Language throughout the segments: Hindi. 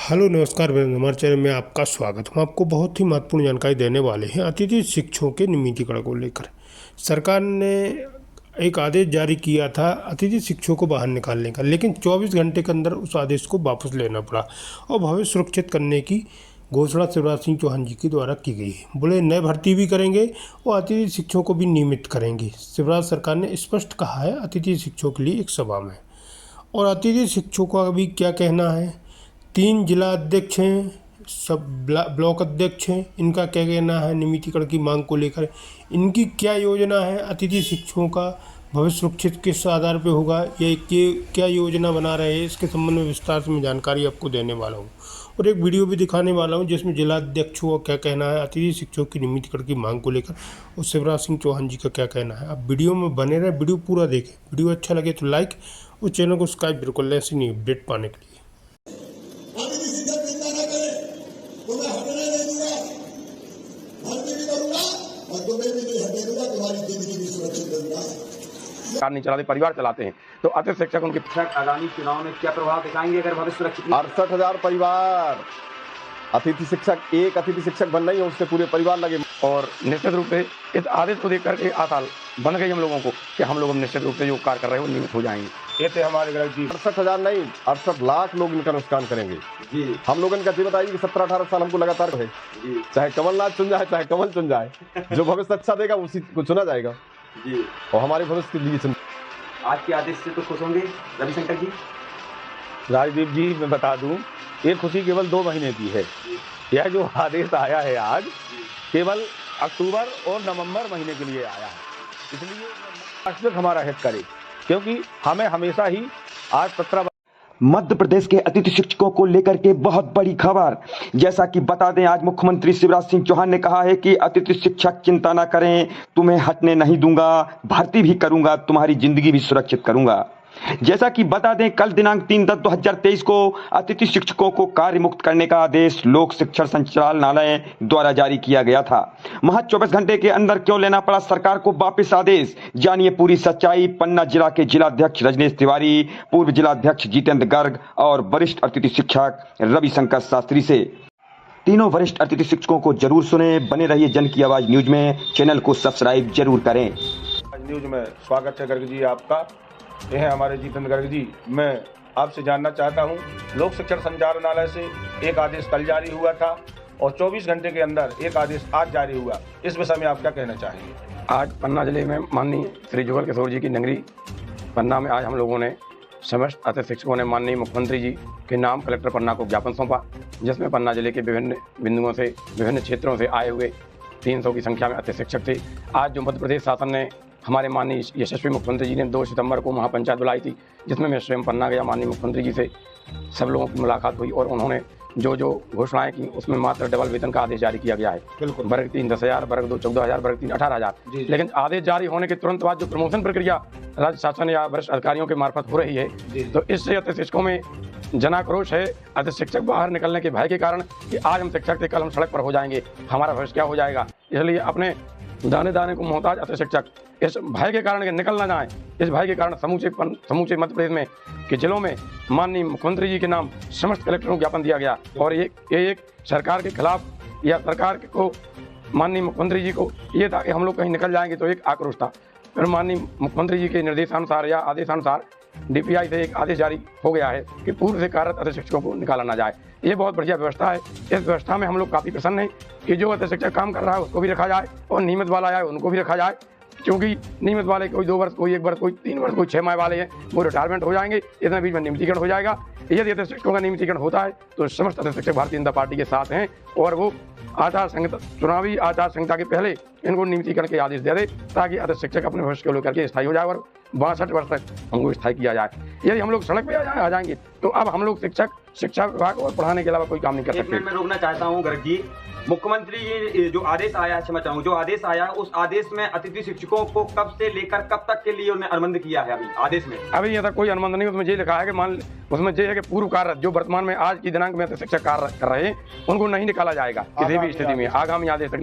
हेलो नमस्कार वृंद, हमारे चैनल में आपका स्वागत। हम आपको बहुत ही महत्वपूर्ण जानकारी देने वाले हैं अतिथि शिक्षकों के नियमितीकरण को लेकर। सरकार ने एक आदेश जारी किया था अतिथि शिक्षकों को बाहर निकालने का, लेकिन 24 घंटे के अंदर उस आदेश को वापस लेना पड़ा और भविष्य सुरक्षित करने की घोषणा शिवराज सिंह चौहान जी के द्वारा की गई है। बोले नए भर्ती भी करेंगे और अतिथि शिक्षकों को भी नियमित करेंगे। शिवराज सरकार ने स्पष्ट कहा है अतिथि शिक्षकों के लिए एक सभा में। और अतिथि शिक्षकों का भी क्या कहना है, 3 जिला अध्यक्ष हैं, सब ब्लॉक अध्यक्ष हैं, इनका क्या कहना है नियमितीकरण की मांग को लेकर, इनकी क्या योजना है, अतिथि शिक्षकों का भविष्य सुरक्षित किस आधार पे होगा, ये क्या योजना बना रहे हैं, इसके संबंध में विस्तार से मैं जानकारी आपको देने वाला हूँ। और एक वीडियो भी दिखाने वाला हूँ जिसमें जिला अध्यक्षों का क्या कहना है अतिथि शिक्षकों की नियमितीकरण की मांग को लेकर और शिवराज सिंह चौहान जी का क्या कहना है। आप वीडियो में बने रहें, वीडियो पूरा देखें। वीडियो अच्छा लगे तो लाइक और चैनल को सब्सक्राइब बिल्कुल ऐसी नहीं अपडेट पाने के लिए। तो मैं हटने नहीं दूंगा, भर्ती भी करूंगा और तुम्हें भी नहीं हटने दूंगा, तुम्हारी जिंदगी भी सुरक्षित करूंगा। सरकार नहीं चलाते, परिवार चलाते हैं। तो अतिथि शिक्षक उनके आगामी चुनाव में क्या प्रभाव दिखाएंगे अगर भविष्य सुरक्षित? 68,000 परिवार अतिथि शिक्षक, एक अतिथि शिक्षक बन नहीं है उससे पूरे परिवार लगे। और निश्चित रूप से इस आदेश को देख करके आसाल बन गई हम लोगों को कि हम लोग निश्चित रूप से जो कार्य कर रहे हैं वो नियमित हो जाएंगे। ये थे हमारे ग्रह जी। 68,000 नहीं 68 लाख लोग इनका नुकसान करेंगे जी। हम लोगों ने बताइए कि 17-18 साल हमको लगातार है, चाहे कमलनाथ चुन जाए चाहे कमल चुन जाए, जो भविष्य अच्छा देगा उसी को चुना जाएगा जी। और हमारे भविष्य के लिए आज के आदेश से तो खुश होंगे रविशंकर जी? राजदीप जी, मैं बता दूं, ये खुशी केवल 2 महीने की है। यह जो आदेश आया है आज केवल अक्टूबर और नवंबर महीने के लिए आया है, इसलिए राष्ट्र हमारा हित करे, क्योंकि हमें हमेशा ही आज 17 मध्य प्रदेश के अतिथि शिक्षकों को लेकर के बहुत बड़ी खबर। जैसा कि बता दें, आज मुख्यमंत्री शिवराज सिंह चौहान ने कहा है कि अतिथि शिक्षक चिंता ना करें, तुम्हें हटने नहीं दूंगा, भर्ती भी करूंगा, तुम्हारी जिंदगी भी सुरक्षित करूंगा। जैसा कि बता दें, कल दिनांक 3/10/2023 को अतिथि शिक्षकों को कार्य मुक्त करने का आदेश लोक शिक्षण संचालनालय द्वारा जारी किया गया था। महज 24 घंटे के अंदर क्यों लेना पड़ा सरकार को वापस आदेश, जानिए पूरी सच्चाई पन्ना जिला के जिलाध्यक्ष रजनीश तिवारी, पूर्व जिलाध्यक्ष जितेंद्र गर्ग और वरिष्ठ अतिथि शिक्षक रविशंकर शास्त्री से। तीनों वरिष्ठ अतिथि शिक्षकों को जरूर सुने, बने रहिए जन की आवाज न्यूज में, चैनल को सब्सक्राइब जरूर करें। न्यूज में स्वागत है गर्ग जी आपका। ये है हमारे जितेंद्र गर्ग जी। मैं आपसे जानना चाहता हूँ, लोक शिक्षण संचालनालय से एक आदेश कल जारी हुआ था और 24 घंटे के अंदर एक आदेश आज जारी हुआ, इस विषय में आप क्या कहना चाहेंगे? आज पन्ना जिले में माननीय श्री जुगल किशोर जी की नगरी पन्ना में आज हम लोगों ने समस्त अतिथि शिक्षकों ने माननीय मुख्यमंत्री जी के नाम कलेक्टर पन्ना को ज्ञापन सौंपा, जिसमें पन्ना जिले के विभिन्न बिंदुओं से विभिन्न क्षेत्रों से आए हुए 300 की संख्या में अतिथि शिक्षक थे। आज जो मध्य प्रदेश शासन ने हमारे माननीय यशस्वी मुख्यमंत्री जी ने 2 सितंबर को महापंचायत बुलाई थी, जिसमें मैं स्वयं पन्ना गया, माननीय मुख्यमंत्री जी से सब लोगों की मुलाकात हुई और उन्होंने जो जो घोषणाएं की उसमें मात्र डबल वेतन का आदेश जारी किया गया है। बिल्कुल। वर्ग 3 10,000, वर्ग 2 14,000, वर्ग 3 18,000। लेकिन आदेश जारी होने के तुरंत बाद जो प्रमोशन प्रक्रिया राज्य शासन या वरिष्ठ अधिकारियों के मार्फत हो रही है, तो इससे अतिथि शिक्षकों में जनाक्रोश है। अतिथि शिक्षक बाहर निकलने के भय के कारण कि आज हम शिक्षक थे, कल हम सड़क पर हो जाएंगे, हमारा भविष्य क्या हो जाएगा, इसलिए अपने दाने दाने को मोहताज अतिथि शिक्षक इस भय के कारण निकल ना जाए, इस भय के कारण समूचे मध्य प्रदेश में के जिलों में माननीय मुख्यमंत्री जी के नाम समस्त कलेक्टरों को ज्ञापन दिया गया। और ये एक सरकार के खिलाफ या सरकार को माननीय मुख्यमंत्री जी को ये था कि हम लोग कहीं निकल जाएंगे, तो एक आक्रोश था। फिर माननीय मुख्यमंत्री जी के निर्देशानुसार या आदेशानुसार DPI से एक आदेश जारी हो गया है कि पूर्व से कार्यरत अतिथि शिक्षकों को निकाला ना जाए। ये बहुत बढ़िया व्यवस्था है। इस व्यवस्था में हम लोग काफ़ी प्रसन्न हैं कि जो अतिथि शिक्षक काम कर रहा है उसको भी रखा जाए और नियमित वाला आया उनको भी रखा जाए, क्योंकि नियमित वाले कोई 2 वर्ष, कोई 1 वर्ष, कोई 3 वर्ष, कोई 6 माह वाले हैं वो रिटायरमेंट हो जाएंगे, इतने बीच में नियमितीकरण हो जाएगा। यदि अतिथि शिक्षकों का नियमितीकरण होता है तो समस्त अतिथि शिक्षक भारतीय जनता पार्टी के साथ हैं और वो आचार संहिता, चुनावी आचार संहिता के पहले इनको नियमितीकरण के आदेश दे दे, ताकि अतिथि शिक्षक अपने भविष्य को लेकर के स्थायी हो जाए और 62 वर्ष तक हमको स्थायी किया जाए। यदि हम लोग सड़क पे आ जाएंगे तो अब हम लोग शिक्षा विभाग और पढ़ाने के अलावा कोई काम नहीं कर सकते। मैं रोकना चाहता हूँ गर्ग जी, मुख्यमंत्री जी जो आदेश आया, क्षमा चाहूँ, जो आदेश आया उस आदेश में अतिथि शिक्षकों को कब से लेकर कब तक के लिए उन्हें अनुबंध किया है? अभी आदेश में अभी यहाँ तक कोई अनुबंध नहीं, उसमें ये लिखा है कि उसमें ये है कि पूर्व कार्य जो वर्तमान में आज की दिनांक में शिक्षक कार्य कर रहे हैं उनको नहीं निकाला जाएगा किसी भी स्थिति में, आगामी आदेश तक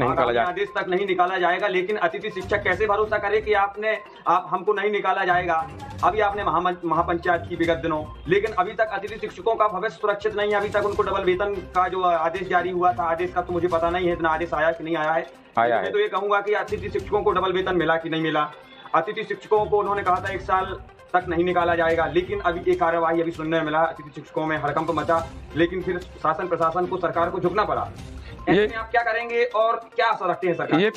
नहीं निकाला जाएगा। लेकिन अतिथि शिक्षक कैसे भरोसा करे कि आप हमको नहीं निकाला निकाला जाएगा। अभी आपने महापंचायत की विगत दिनों, लेकिन अभी तक अतिथि शिक्षकों का भविष्य सुरक्षित नहीं है। अभी तक उनको डबल वेतन का जो आदेश जारी हुआ था, आदेश का तो मुझे पता नहीं है इतना आदेश आया कि नहीं आया है। मैं तो ये कहूंगा कि अतिथि शिक्षकों को डबल वेतन मिला कि नहीं मिला। अतिथि शिक्षकों को उन्होंने कहा था 1 साल तक नहीं निकाला जाएगा, लेकिन अभी ये कार्यवाही अभी सुनने में मिला, अतिथि शिक्षकों में हड़कंप मचा, लेकिन फिर शासन प्रशासन को, सरकार को झुकना पड़ा। ऐसे में आप क्या करेंगे और क्या आशा रखते हैं सरकार? ये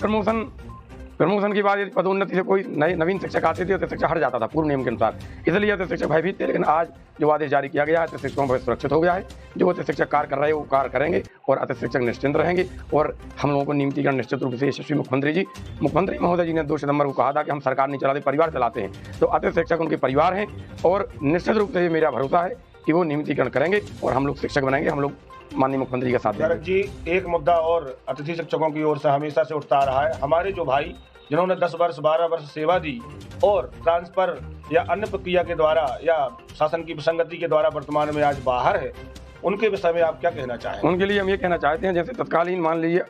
प्रमोशन की बात, पदोन्नति से कोई नवीन शिक्षक आते थे तो शिक्षक हट जाता था पूर्व नियम के अनुसार, इसलिए अतिथि शिक्षक भयभीत थे। लेकिन आज जो आदेश जारी किया गया है, अतिथि शिक्षकों पर सुरक्षित हो गया है। जो अतिथि शिक्षक कार्य कर रहे हैं वो कार्य करेंगे और अतिथि शिक्षक निश्चिंत रहेंगे। और हम लोगों को नियमितीकरण निश्चित रूप से यशस्वी मुख्यमंत्री महोदय जी ने 2 सितंबर को कहा था कि हम सरकार नहीं चलाते, परिवार चलाते हैं। तो अतिथि शिक्षक उनके परिवार हैं और निश्चित रूप से ये मेरा भरोसा है कि वो नियमितीकरण करेंगे और हम लोग शिक्षक बनेंगे। हम लोग माननीय मुख्यमंत्री का साथ देंगे। जी, एक मुद्दा और अतिथि शिक्षकों की ओर से हमेशा से उठता रहा है। हमारे जो भाई जिन्होंने 10 वर्ष 12 वर्ष सेवा दी और ट्रांसफर या अन्य प्रक्रिया के द्वारा या शासन की विसंगति के द्वारा वर्तमान में आज बाहर है, उनके विषय में आप क्या कहना चाहेंगे? उनके लिए हम ये कहना चाहते हैं, जैसे तत्कालीन मान लीजिए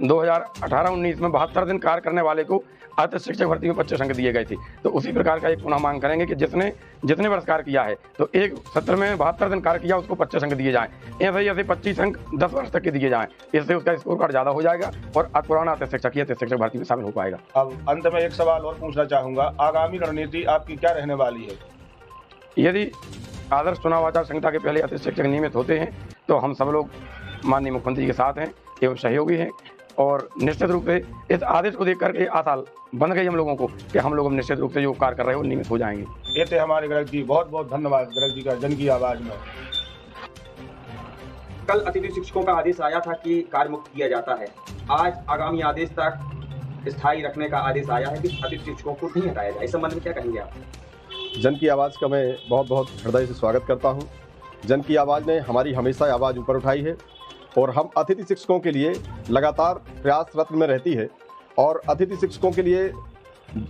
2018-19 में 72 दिन कार्य करने वाले को अतिथि शिक्षक भर्ती में 25 अंक दिए गए थे। तो उसी प्रकार का एक पुनः मांग करेंगे कि जितने वर्ष कार्य किया है तो एक सत्र में 72 दिन कार्य किया उसको 25 अंक दिए जाएं। ऐसे ही ऐसे 25 अंक 10 वर्ष तक के दिए जाएं। इससे उसका स्कोर कार्ड ज़्यादा हो जाएगा और पुराना अतिथि शिक्षक ही अतिथि शिक्षक भर्ती में शामिल हो पाएगा। अब अंत में एक सवाल और पूछना चाहूँगा, आगामी रणनीति आपकी क्या रहने वाली है? यदि आदर्श चुनाव आचार संहिता के पहले अतिथि शिक्षक नियमित होते हैं तो हम सब लोग माननीय मुख्यमंत्री के साथ हैं एवं सहयोगी हैं और निश्चित रूप से इस आदेश को देख करके आशा बन गई हम लोगों को कि हम लोग निश्चित रूप से जो कार्य कर रहे हैं वो नियमित हो जाएंगे। ये थे हमारे गर्ग जी, बहुत बहुत धन्यवाद गर्ग जी का जन की आवाज में। कल अतिथि शिक्षकों का आदेश आया था कि कार्य मुक्त किया जाता है। आज आगामी आदेश तक स्थायी रखने का आदेश आया है कि अतिथि शिक्षकों को नहीं हटाया जाए। इस संबंध में क्या कहेंगे आप? जन की आवाज़ का मैं बहुत बहुत हृदय से स्वागत करता हूं। जन की आवाज़ ने हमारी हमेशा आवाज़ ऊपर उठाई है और हम अतिथि शिक्षकों के लिए लगातार प्रयासरत में रहती है और अतिथि शिक्षकों के लिए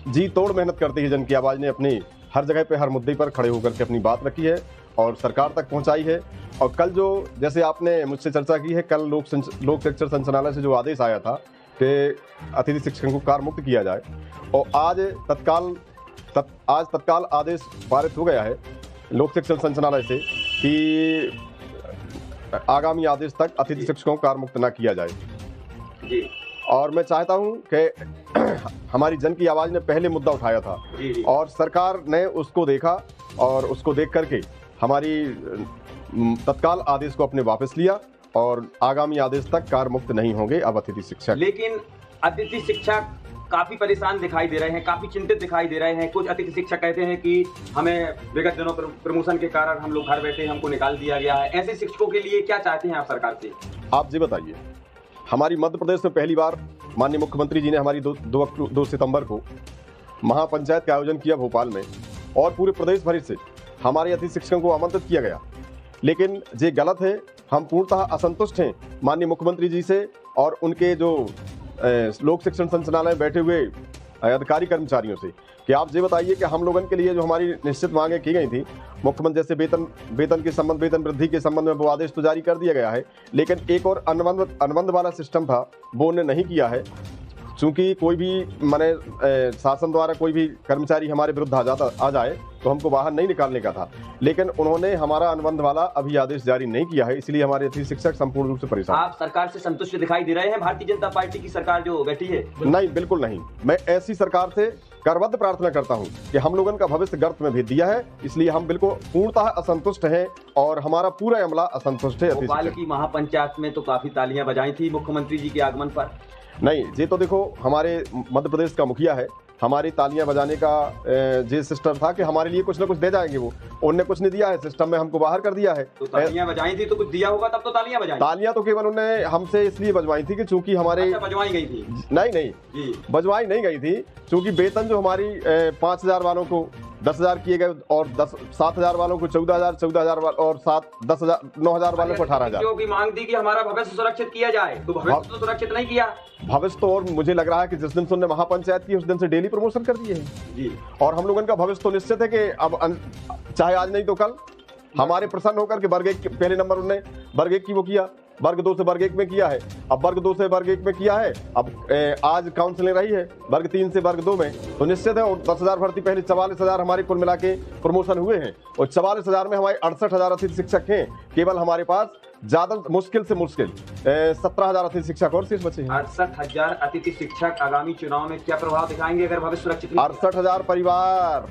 जी तोड़ मेहनत करती है। जन की आवाज़ ने अपनी हर जगह पे हर मुद्दे पर खड़े होकर के अपनी बात रखी है और सरकार तक पहुंचाई है। और कल जो जैसे आपने मुझसे चर्चा की है, कल लोक शिक्षण संचालनालय से जो आदेश आया था कि अतिथि शिक्षकों को कार्य मुक्त किया जाए और आज तत्काल आदेश पारित हो गया है लोक शिक्षण संचालनालय से कि आगामी आदेश तक अतिथि शिक्षकों को कार्य मुक्त न किया जाए। जी। और मैं चाहता हूं कि हमारी जन की आवाज़ ने पहले मुद्दा उठाया था और सरकार ने उसको देखा और उसको देख करके हमारी तत्काल आदेश को अपने वापस लिया और आगामी आदेश तक कार्य मुक्त नहीं होंगे अब अतिथि शिक्षक। लेकिन अतिथि शिक्षक काफी परेशान दिखाई दे रहे हैं, काफी चिंतित दिखाई दे रहे हैं। कुछ अतिथि शिक्षक कहते हैं कि हमें विगत दिनों प्रमोशन के कारण हम लोग घर बैठे, हमको निकाल दिया गया है। ऐसे शिक्षकों के लिए क्या चाहते हैं आप सरकार से? आप जी बताइए। हमारी मध्य प्रदेश में पहली बार माननीय मुख्यमंत्री जी ने हमारी 2 सितंबर को महापंचायत का आयोजन किया भोपाल में और पूरे प्रदेश भर से हमारे अतिथि शिक्षकों को आमंत्रित किया गया। लेकिन ये गलत है, हम पूर्णतः असंतुष्ट हैं माननीय मुख्यमंत्री जी से और उनके जो लोक शिक्षण संचालनालय बैठे हुए अधिकारी कर्मचारियों से कि आप ये बताइए कि हम लोगों के लिए जो हमारी निश्चित मांगें की गई थी, मुख्यमंत्री जैसे वेतन के संबंध, वेतन वृद्धि के संबंध में वो आदेश तो जारी कर दिया गया है, लेकिन एक और अनुबंध वाला सिस्टम था वो उन्होंने नहीं किया है। चूंकि कोई भी माने शासन द्वारा कोई भी कर्मचारी हमारे विरुद्ध आ जाए तो हमको बाहर नहीं निकालने का था, लेकिन उन्होंने हमारा अनुबंध वाला अभी आदेश जारी नहीं किया है, इसलिए हमारे अतिथि शिक्षक संपूर्ण रूप से परेशान। आप सरकार से संतुष्ट दिखाई दे रहे हैं? भारतीय जनता पार्टी की सरकार जो बैठी है? नहीं, बिल्कुल नहीं। मैं ऐसी सरकार से करबद्ध प्रार्थना करता हूं कि हम लोगों का भविष्य गर्त में भेज दिया है, इसलिए हम बिल्कुल पूर्णतः असंतुष्ट हैं और हमारा पूरा अमला असंतुष्ट है। भोपाल की महापंचायत में तो काफी तालियां बजाई थी मुख्यमंत्री जी के आगमन पर। नहीं, ये तो देखो हमारे मध्य प्रदेश का मुखिया है, हमारी तालियां बजाने का ये सिस्टम था कि हमारे लिए कुछ ना कुछ दे जाएंगे वो, उन्होंने कुछ नहीं दिया है, सिस्टम में हमको बाहर कर दिया है। तो तालियां बजाई थी तो कुछ दिया होगा तब तो तालियां बजाई। तालियां तो केवल उन्होंने हमसे इसलिए बजवाई थी कि चूंकि हमारे बजवाई गई थी। नहीं बजवाई नहीं गई थी, चूंकि वेतन जो हमारी 5,000 वालों को 10,000 किए गए और 7,000 वालों को 14,000 और 9,000 वालों को 18,000 की मांग थी कि हमारा भविष्य सुरक्षित किया जाए, तो भविष्य तो सुरक्षित नहीं किया। भविष्य तो, और मुझे लग रहा है कि जिस दिन से उन्होंने महापंचायत की उस दिन से डेली प्रमोशन कर दिए हैं जी। और हम लोगों का भविष्य तो निश्चित है कि अब चाहे आज नहीं तो कल हमारे प्रसन्न होकर के वर्ग 1 पहले नंबर उन्होंने वर्ग 1 की वो किया, वर्ग 2 से वर्ग 1 में किया है। अब वर्ग 2 से वर्ग 1 में किया है, अब आज काउंसलिंग रही है वर्ग 3 से वर्ग 2 में, तो निश्चित है। और 10,000 भर्ती पहले 44,000 हमारे कुल मिला के प्रमोशन हुए हैं, और 44,000 में हमारे 68,000 अतिथि शिक्षक हैं। केवल हमारे पास ज्यादा मुश्किल से मुश्किल 17,000 अतिथि शिक्षक और शेष बचे हैं। 68,000 अतिथि शिक्षक आगामी चुनाव में क्या प्रभाव दिखाएंगे अगर भविष्य सुरक्षित? 68,000 परिवार,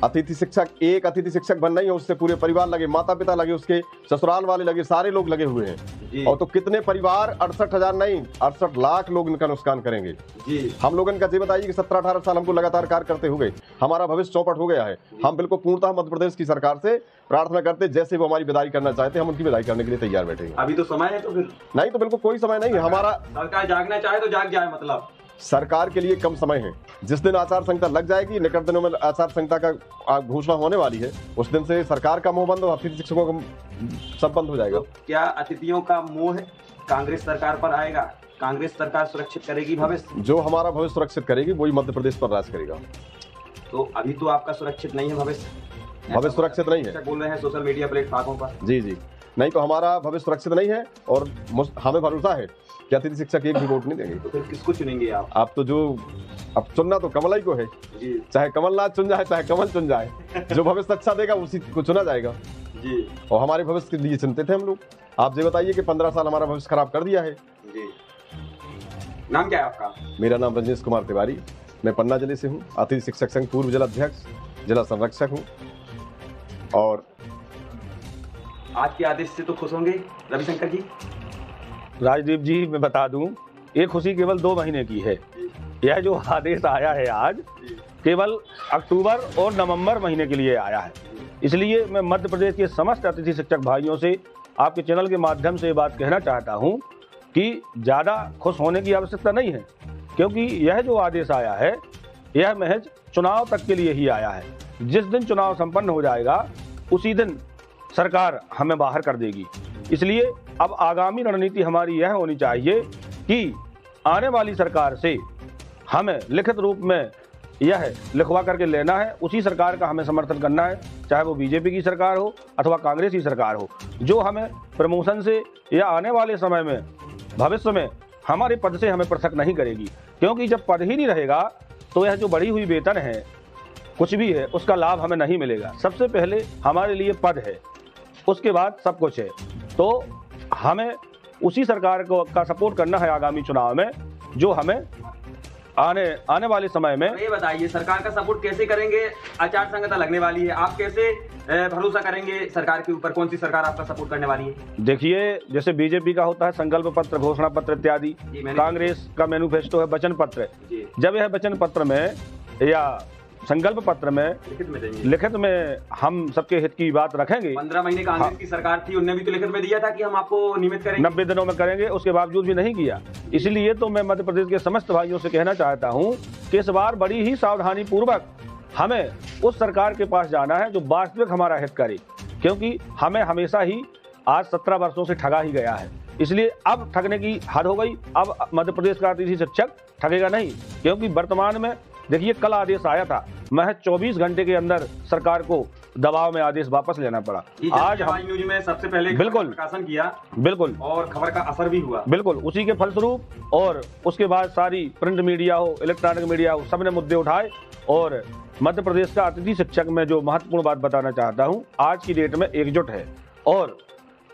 अतिथि शिक्षक, एक अतिथि शिक्षक बन नहीं है, उससे पूरे परिवार लगे, माता पिता लगे, उसके ससुराल वाले लगे, सारे लोग लगे हुए हैं। और तो कितने परिवार, 68,000 नहीं 68 लाख लोग इनका नुकसान करेंगे जी। हम लोगों का ये बताइए कि 17-18 साल हमको लगातार कार्य करते हुए हमारा भविष्य चौपट हो गया है। हम बिल्कुल पूर्णतः मध्य प्रदेश की सरकार से प्रार्थना करते, जैसे वो हमारी विदाई करना चाहते हैं हम उनकी विदाई करने के लिए तैयार बैठे। अभी तो समय है, तो फिर नहीं, तो बिल्कुल कोई समय नहीं है। हमारा सरकार जागना चाहे तो जाग जाए, मतलब सरकार के लिए कम समय है। जिस दिन आचार संहिता लग जाएगी, निकट दिनों में आचार संहिता का घोषणा होने वाली है, उस दिन से सरकार का मोह बंद और अतिथि शिक्षकों का सब बंद हो जाएगा। तो क्या अतिथियों का मोह कांग्रेस सरकार पर आएगा? कांग्रेस सरकार सुरक्षित करेगी भविष्य? जो हमारा भविष्य सुरक्षित करेगी वही मध्य प्रदेश पर राज करेगा। तो अभी तो आपका सुरक्षित नहीं है भविष्य? भविष्य सुरक्षित नहीं है, बोल रहे हैं सोशल मीडिया प्लेटफॉर्मों पर। जी, नहीं तो हमारा भविष्य सुरक्षित नहीं है, और हमें भरोसा है कि अतिथि शिक्षक एक भी वोट नहीं देंगे। तो फिर किसको चुनेंगे आप? आप तो जो अब चुनना तो कमल ही को है जी। चाहे कमलनाथ चुन जाए, चाहे कमल चुन जाए, जो भविष्य अच्छा देगा उसी को चुना जाएगा जी। और हमारे भविष्य के लिए चिंतित हैं हम लोग। आप ये बताइए कि 15 साल हमारा भविष्य खराब कर दिया है जी। नाम क्या है आपका? मेरा नाम रजनीश कुमार तिवारी, मैं पन्ना जिले से हूँ, अतिथि शिक्षक संघ पूर्व जिला अध्यक्ष, जिला संरक्षक हूँ। और आज के आदेश से तो खुश होंगे रविशंकर जी? राजदीप जी, मैं बता दूं, ये खुशी केवल 2 महीने की है। यह जो आदेश आया है आज, केवल अक्टूबर और नवंबर महीने के लिए आया है। इसलिए मैं मध्य प्रदेश के समस्त अतिथि शिक्षक भाइयों से आपके चैनल के माध्यम से ये बात कहना चाहता हूं कि ज़्यादा खुश होने की आवश्यकता नहीं है, क्योंकि यह जो आदेश आया है यह महज चुनाव तक के लिए ही आया है। जिस दिन चुनाव संपन्न हो जाएगा उसी दिन सरकार हमें बाहर कर देगी। इसलिए अब आगामी रणनीति हमारी यह होनी चाहिए कि आने वाली सरकार से हमें लिखित रूप में यह लिखवा करके लेना है, उसी सरकार का हमें समर्थन करना है, चाहे वो बीजेपी की सरकार हो अथवा कांग्रेस की सरकार हो, जो हमें प्रमोशन से या आने वाले समय में भविष्य में हमारे पद से हमें पृथक नहीं करेगी। क्योंकि जब पद ही नहीं रहेगा तो यह जो बढ़ी हुई वेतन है, कुछ भी है, उसका लाभ हमें नहीं मिलेगा। सबसे पहले हमारे लिए पद है, उसके बाद सब कुछ है। तो हमें उसी सरकार को का सपोर्ट करना है आगामी चुनाव में, जो हमें आने वाले समय में। ये बताइए, सरकार का सपोर्ट कैसे करेंगे? आचार संहिता लगने वाली है, आप कैसे भरोसा करेंगे सरकार के ऊपर? कौन सी सरकार आपका सपोर्ट करने वाली है? देखिए, जैसे बीजेपी का होता है संकल्प पत्र, घोषणा पत्र इत्यादि, कांग्रेस का मैनिफेस्टो है वचन पत्र। जब यह वचन पत्र में या संकल्प पत्र में लिखित में हम सबके हित की बात रखेंगे। 15 महीने कांग्रेस की सरकार थी, उन्होंने भी तो लिखित में दिया था कि हम आपको नियमित करेंगे, 90 दिनों में करेंगे, उसके बावजूद भी नहीं किया। इसलिए तो मैं मध्य प्रदेश के समस्त भाइयों से कहना चाहता हूं कि इस बार बड़ी ही सावधानी पूर्वक हमें उस सरकार के पास जाना है जो वास्तविक हमारा हित करे, क्योंकि हमें हमेशा ही आज 17 वर्षों से ठगा ही गया है। इसलिए अब ठगने की हद हो गई। अब मध्य प्रदेश का अतिथि शिक्षक ठगेगा नहीं, क्योंकि वर्तमान में देखिए, कल आदेश आया था, महज 24 घंटे के अंदर सरकार को दबाव में आदेश वापस लेना पड़ा। आज हम न्यूज में सबसे पहले बिल्कुल प्रकाशन किया, बिल्कुल, और खबर का असर भी हुआ, बिल्कुल उसी के फलस्वरूप। और उसके बाद सारी प्रिंट मीडिया हो, इलेक्ट्रॉनिक मीडिया हो, सबने मुद्दे उठाए। और मध्य प्रदेश का अतिथि शिक्षक में जो महत्वपूर्ण बात बताना चाहता हूं, आज की डेट में एकजुट है और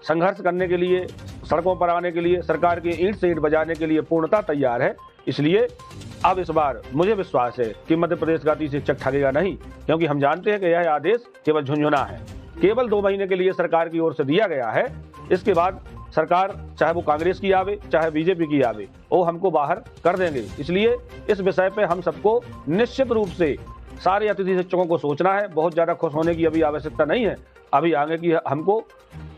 संघर्ष करने के लिए, सड़कों पर आने के लिए, सरकार की ईंट से ईंट बजाने के लिए पूर्णतः तैयार है। इसलिए अब इस बार मुझे विश्वास है कि मध्य प्रदेश का अतिथि शिक्षक ठगेगा नहीं, क्योंकि हम जानते हैं कि यह आदेश केवल झुंझुना है, केवल 2 महीने के लिए सरकार की ओर से दिया गया है। इसके बाद सरकार, चाहे वो कांग्रेस की आवे चाहे बीजेपी की आवे, वो हमको बाहर कर देंगे। इसलिए इस विषय पे हम सबको निश्चित रूप से सारे अतिथि शिक्षकों को सोचना है। बहुत ज्यादा खुश होने की अभी आवश्यकता नहीं है। अभी आगे की हमको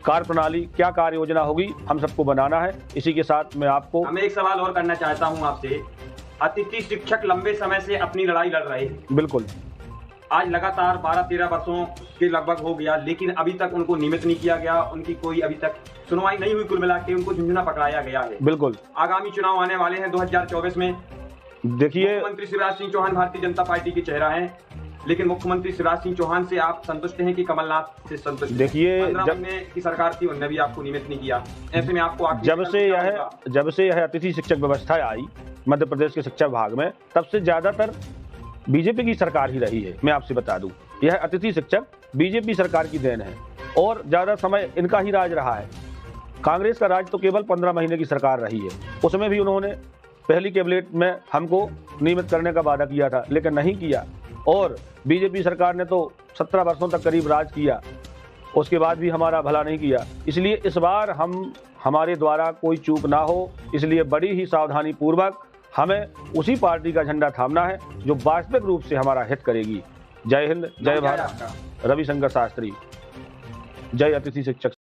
कार्य प्रणाली, क्या कार्य योजना होगी, हम सबको बनाना है। इसी के साथ मैं आपको एक सवाल और करना चाहता हूँ आपसे। अतिथि शिक्षक लंबे समय से अपनी लड़ाई लड़ रहे हैं, बिल्कुल, आज लगातार 12-13 वर्षों के लगभग हो गया, लेकिन अभी तक उनको नियमित नहीं किया गया, उनकी कोई अभी तक सुनवाई नहीं हुई। कुल मिला के उनको झुंझुना पकड़ाया गया है। बिल्कुल, आगामी चुनाव आने वाले हैं 2024 में। देखिए, मुख्यमंत्री शिवराज सिंह चौहान भारतीय जनता पार्टी के चेहरा हैं, लेकिन मुख्यमंत्री शिवराज सिंह चौहान से आप संतुष्ट हैं कि कमलनाथ से संतुष्ट हैं? देखिए, 15 महीने की सरकार थी, उनने भी आपको नियमित नहीं किया। ऐसे में आपको जब से यह अतिथि शिक्षक व्यवस्था आई मध्य प्रदेश के शिक्षा विभाग में, तब से ज्यादातर बीजेपी की सरकार ही रही है। मैं आपसे बता दूं, यह अतिथि शिक्षक बीजेपी सरकार की देन है और ज्यादा समय इनका ही राज रहा है। कांग्रेस का राज तो केवल 15 महीने की सरकार रही है, उसमें भी उन्होंने पहली कैबिनेट में हमको नियमित करने का वादा किया था, लेकिन नहीं किया। और बीजेपी सरकार ने तो 17 वर्षों तक करीब राज किया, उसके बाद भी हमारा भला नहीं किया। इसलिए इस बार हमारे द्वारा कोई चूक ना हो, इसलिए बड़ी ही सावधानी पूर्वक हमें उसी पार्टी का झंडा थामना है जो वास्तविक रूप से हमारा हित करेगी। जय हिंद, जय भारत। रविशंकर शास्त्री, जय अतिथि शिक्षक।